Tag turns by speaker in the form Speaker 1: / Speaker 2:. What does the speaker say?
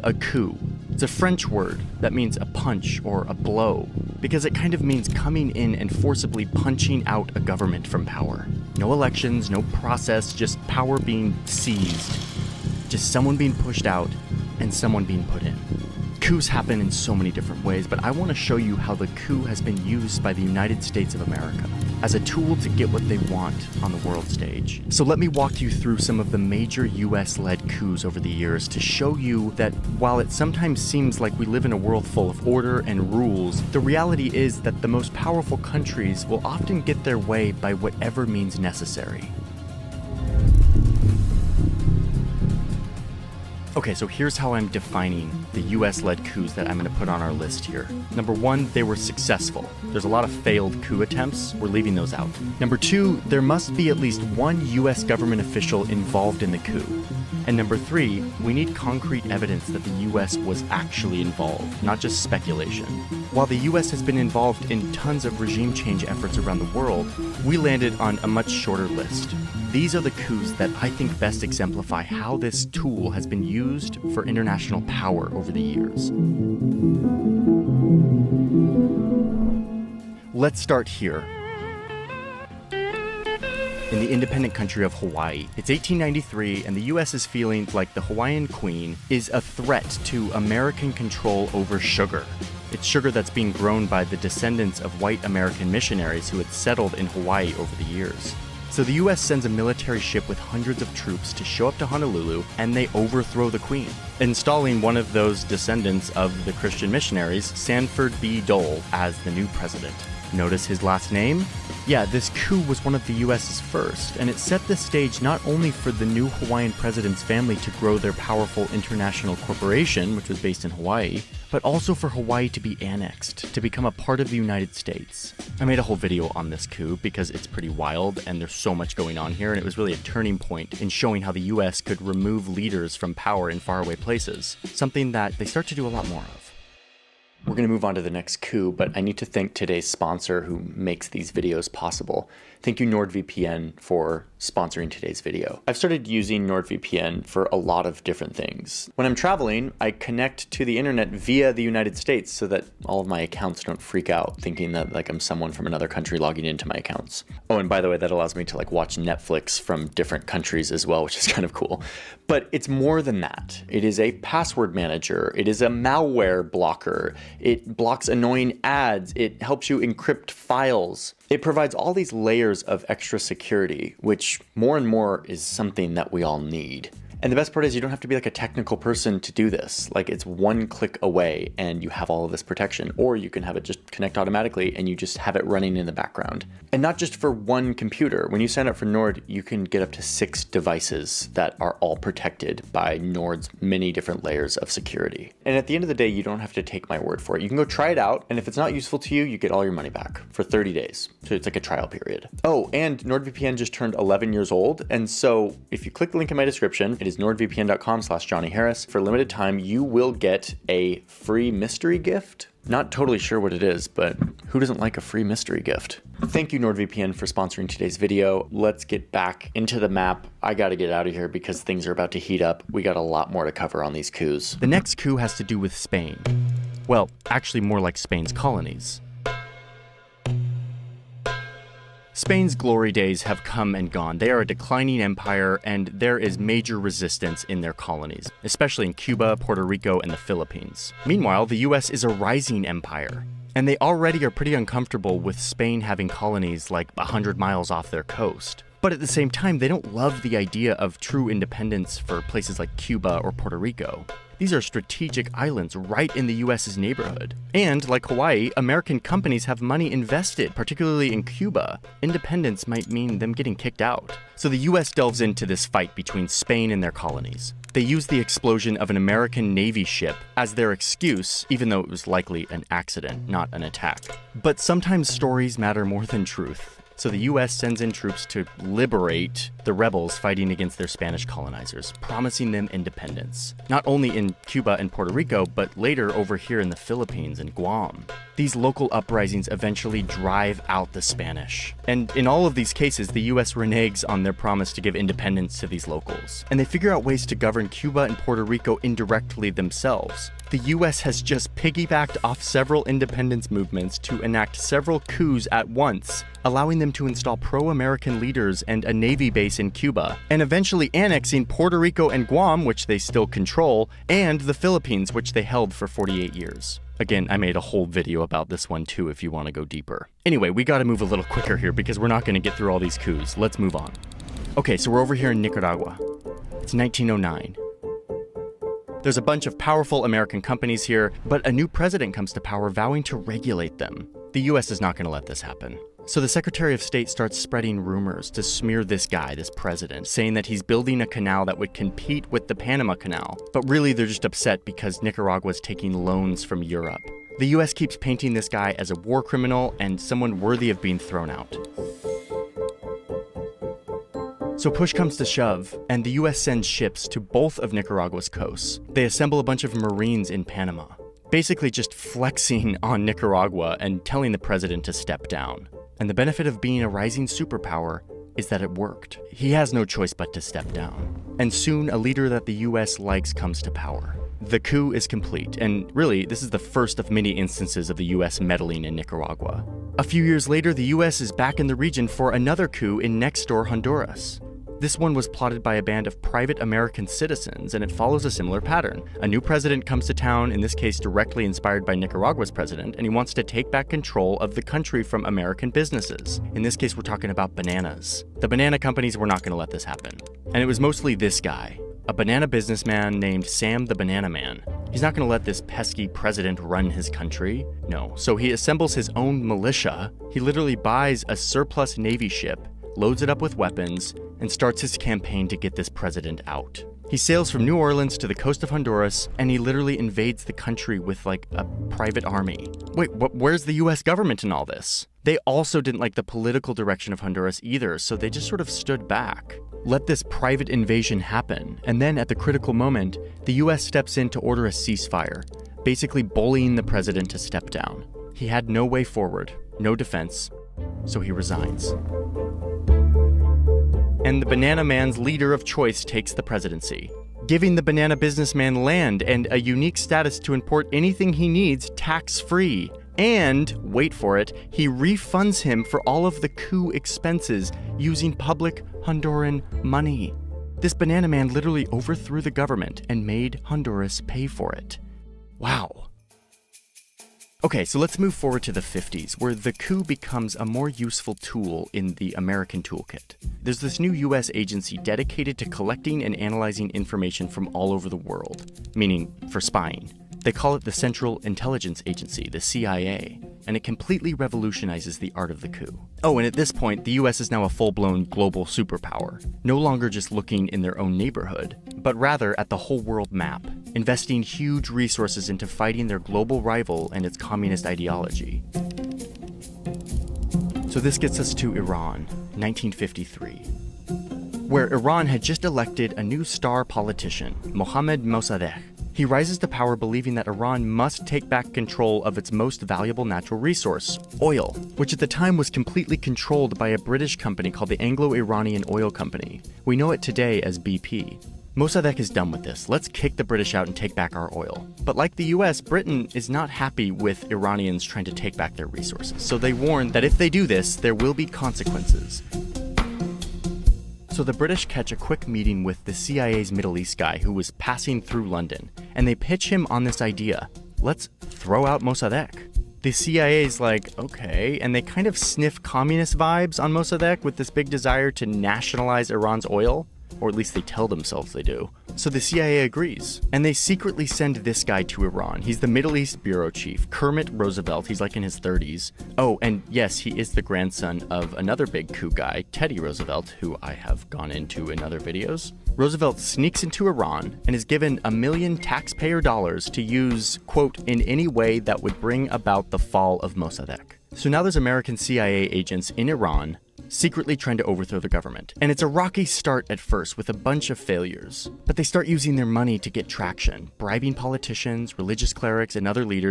Speaker 1: a coup. It's a French word that means a punch or a blow, because it kind of means coming in and forcibly punching out a government from power. No elections, no process, just power being seized. Just someone being pushed out and someone being put in. Coups happen in so many different ways, but I want to show you how the coup has been used by the United States of America as a tool to get what they want on the world stage. So let me walk you through some of the major US-led coups over the years to show you that while it sometimes seems like we live in a world full of order and rules, the reality is that the most powerful countries will often get their way by whatever means necessary. Okay, so here's how I'm defining the US-led coups that I'm going to put on our list here. Number one, they were successful. There's a lot of failed coup attempts. We're leaving those out. Number two, there must be at least one US government official involved in the coup. And number three, we need concrete evidence that the US was actually involved, not just speculation. While the US has been involved in tons of regime change efforts around the world, we landed on a much shorter list. These are the coups that I think best exemplify how this tool has been used for international power over the years. Let's start here. In the independent country of Hawaii. It's 1893, and the US is feeling like the Hawaiian Queen is a threat to American control over sugar. It's sugar that's being grown by the descendants of white American missionaries who had settled in Hawaii over the years. So the US sends a military ship with hundreds of troops to show up to Honolulu, and they overthrow the Queen, installing one of those descendants of the Christian missionaries, Sanford B. Dole, as the new president. Notice his last name? Yeah, this coup was one of the US's first, and it set the stage not only for the new Hawaiian president's family to grow their powerful international corporation, which was based in Hawaii, but also for Hawaii to be annexed, to become a part of the United States. I made a whole video on this coup because it's pretty wild and there's so much going on here, and it was really a turning point in showing how the US could remove leaders from power in faraway places, something that they start to do a lot more of. We're going to move on to the next coup, but I need to thank today's sponsor who makes these videos possible. Thank you, NordVPN, for sponsoring today's video. I've started using NordVPN for a lot of different things. When I'm traveling, I connect to the internet via the United States so that all of my accounts don't freak out thinking that I'm someone from another country logging into my accounts. Oh, and by the way, that allows me to watch Netflix from different countries as well, which is kind of cool. But it's more than that. It is a password manager. It is a malware blocker. It blocks annoying ads. It helps you encrypt files. It provides all these layers of extra security, which more and more is something that we all need. And the best part is you don't have to be a technical person to do this. It's one click away and you have all of this protection, or you can have it just connect automatically and you just have it running in the background. And not just for one computer. When you sign up for Nord, you can get up to 6 devices that are all protected by Nord's many different layers of security. And at the end of the day, you don't have to take my word for it. You can go try it out, and if it's not useful to you, you get all your money back for 30 days. So it's like a trial period. Oh, and NordVPN just turned 11 years old, and so if you click the link in my description, it is nordvpn.com/JohnnyHarris. For a limited time, you will get a free mystery gift. Not totally sure what it is, but who doesn't like a free mystery gift? Thank you, NordVPN, for sponsoring today's video. Let's get back into the map. I gotta get out of here because things are about to heat up. We got a lot more to cover on these coups. The next coup has to do with Spain. Well, actually more like Spain's colonies. Spain's glory days have come and gone. They are a declining empire, and there is major resistance in their colonies, especially in Cuba, Puerto Rico, and the Philippines. Meanwhile, the US is a rising empire, and they already are pretty uncomfortable with Spain having colonies 100 miles off their coast. But at the same time, they don't love the idea of true independence for places like Cuba or Puerto Rico. These are strategic islands right in the US's neighborhood. And like Hawaii, American companies have money invested, particularly in Cuba. Independence might mean them getting kicked out. So the US delves into this fight between Spain and their colonies. They use the explosion of an American Navy ship as their excuse, even though it was likely an accident, not an attack. But sometimes stories matter more than truth. So the US sends in troops to liberate the rebels fighting against their Spanish colonizers, promising them independence. Not only in Cuba and Puerto Rico, but later over here in the Philippines and Guam. These local uprisings eventually drive out the Spanish. And in all of these cases, the US reneges on their promise to give independence to these locals. And they figure out ways to govern Cuba and Puerto Rico indirectly themselves. The US has just piggybacked off several independence movements to enact several coups at once, allowing them to install pro-American leaders and a navy base in Cuba, and eventually annexing Puerto Rico and Guam, which they still control, and the Philippines, which they held for 48 years. Again, I made a whole video about this one too if you want to go deeper. Anyway, we gotta move a little quicker here because we're not gonna get through all these coups. Let's move on. Okay, so we're over here in Nicaragua. It's 1909. There's a bunch of powerful American companies here, but a new president comes to power vowing to regulate them. The US is not going to let this happen. So the Secretary of State starts spreading rumors to smear this guy, this president, saying that he's building a canal that would compete with the Panama Canal. But really they're just upset because Nicaragua is taking loans from Europe. The US keeps painting this guy as a war criminal and someone worthy of being thrown out. So push comes to shove, and the US sends ships to both of Nicaragua's coasts. They assemble a bunch of Marines in Panama, basically just flexing on Nicaragua and telling the president to step down. And the benefit of being a rising superpower is that it worked. He has no choice but to step down. And soon, a leader that the US likes comes to power. The coup is complete, and really, this is the first of many instances of the US meddling in Nicaragua. A few years later, the US is back in the region for another coup in next-door Honduras. This one was plotted by a band of private American citizens, and it follows a similar pattern. A new president comes to town, in this case directly inspired by Nicaragua's president, and he wants to take back control of the country from American businesses. In this case, we're talking about bananas. The banana companies were not going to let this happen. And it was mostly this guy, a banana businessman named Sam the Banana Man. He's not going to let this pesky president run his country. No. So he assembles his own militia. He literally buys a surplus Navy ship, loads it up with weapons, and starts his campaign to get this president out. He sails from New Orleans to the coast of Honduras, and he literally invades the country with like a private army. Wait, where's the US government in all this? They also didn't like the political direction of Honduras either, so they just sort of stood back. Let this private invasion happen, and then at the critical moment, the US steps in to order a ceasefire, basically bullying the president to step down. He had no way forward, no defense, so he resigns. And the Banana Man's leader of choice takes the presidency, giving the banana businessman land and a unique status to import anything he needs tax-free. And, wait for it, he refunds him for all of the coup expenses using public Honduran money. This Banana Man literally overthrew the government and made Honduras pay for it. Wow. Okay, so let's move forward to the 50s, where the coup becomes a more useful tool in the American toolkit. There's this new US agency dedicated to collecting and analyzing information from all over the world, meaning for spying. They call it the Central Intelligence Agency, the CIA, and it completely revolutionizes the art of the coup. Oh, and at this point, the US is now a full-blown global superpower, no longer just looking in their own neighborhood, but rather at the whole world map, investing huge resources into fighting their global rival and its communist ideology. So this gets us to Iran, 1953, where Iran had just elected a new star politician, Mohammad Mossadegh. He rises to power believing that Iran must take back control of its most valuable natural resource, oil, which at the time was completely controlled by a British company called the Anglo-Iranian Oil Company. We know it today as BP. Mossadegh is done with this. Let's kick the British out and take back our oil. But like the US, Britain is not happy with Iranians trying to take back their resources. So they warn that if they do this, there will be consequences. So the British catch a quick meeting with the CIA's Middle East guy who was passing through London, and they pitch him on this idea. Let's throw out Mossadegh. The CIA's like, okay, and they kind of sniff communist vibes on Mossadegh with this big desire to nationalize Iran's oil. Or at least they tell themselves they do. So the CIA agrees, and they secretly send this guy to Iran. He's the Middle East bureau chief, Kermit Roosevelt. He's like in his 30s. Oh, and yes, he is the grandson of another big coup guy, Teddy Roosevelt, who I have gone into in other videos. Roosevelt sneaks into Iran and is given $1 million taxpayer dollars to use, quote, in any way that would bring about the fall of Mossadegh. So now there's American CIA agents in Iran secretly trying to overthrow the government. And it's a rocky start at first with a bunch of failures. But they start using their money to get traction, bribing politicians, religious clerics, and other leaders